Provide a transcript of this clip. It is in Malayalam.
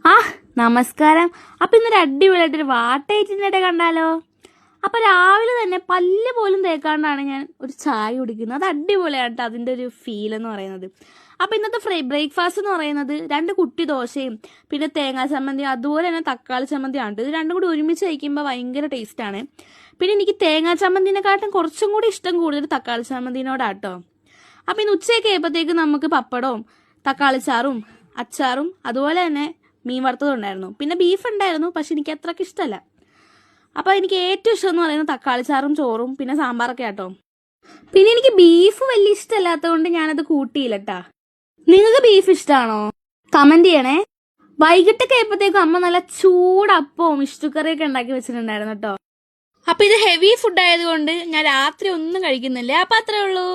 ആ നമസ്കാരം. അപ്പൊ ഇന്നൊരു അടിപൊളിയായിട്ടൊരു വാട്ടയിറ്റിൻ്റെ കണ്ടാലോ? അപ്പൊ രാവിലെ തന്നെ പല്ല് പോലും തേക്കാണ്ടാണ് ഞാൻ ഒരു ചായ കുടിക്കുന്നത്. അത് അടിപൊളിയായിട്ട് അതിന്റെ ഒരു ഫീൽ എന്ന് പറയുന്നത്. അപ്പൊ ഇന്നത്തെ ബ്രേക്ക്ഫാസ്റ്റ് എന്ന് പറയുന്നത് 2 കുട്ടി ദോശയും പിന്നെ തേങ്ങാ ചമ്മന്തിയും അതുപോലെ തന്നെ തക്കാളി ചമ്മന്തിയാണ്. ഇത് രണ്ടും കൂടി ഒരുമിച്ച് കഴിക്കുമ്പോൾ ഭയങ്കര ടേസ്റ്റ് ആണ്. പിന്നെ എനിക്ക് തേങ്ങാ ചമ്മന്തിനെക്കാട്ടും കുറച്ചും കൂടി ഇഷ്ടം കൂടുതൽ തക്കാളി ചമ്മന്തിനോടാട്ടോ. അപ്പൊ ഇന്ന് ഉച്ചയൊക്കെ ആയപ്പോഴത്തേക്ക് നമുക്ക് പപ്പടവും തക്കാളിച്ചാറും അച്ചാറും അതുപോലെ തന്നെ മീൻ വറുത്തതും ഉണ്ടായിരുന്നു. പിന്നെ ബീഫ് ഉണ്ടായിരുന്നു, പക്ഷെ എനിക്ക് അത്രയ്ക്ക് ഇഷ്ടമല്ല. അപ്പൊ എനിക്ക് ഏറ്റവും ഇഷ്ടം എന്ന് പറയുന്നത് തക്കാളിച്ചാറും ചോറും പിന്നെ സാമ്പാറൊക്കെ ആട്ടോ. പിന്നെ എനിക്ക് ബീഫ് വലിയ ഇഷ്ടമല്ലാത്തത് കൊണ്ട് ഞാനത് കൂട്ടിയില്ലട്ടാ. നിങ്ങൾക്ക് ബീഫ് ഇഷ്ടമാണോ? കമന്റ് ചെയ്യണേ. വൈകിട്ടൊക്കെ ആയപ്പോഴത്തേക്കും അമ്മ നല്ല ചൂടപ്പവും ഇഷ്ടുക്കറിയൊക്കെ ഉണ്ടാക്കി വെച്ചിട്ടുണ്ടായിരുന്നു കേട്ടോ. അപ്പൊ ഇത് ഹെവി ഫുഡ് ആയതുകൊണ്ട് ഞാൻ രാത്രി ഒന്നും കഴിക്കുന്നില്ല. അപ്പൊ അത്രേ ഉള്ളൂ.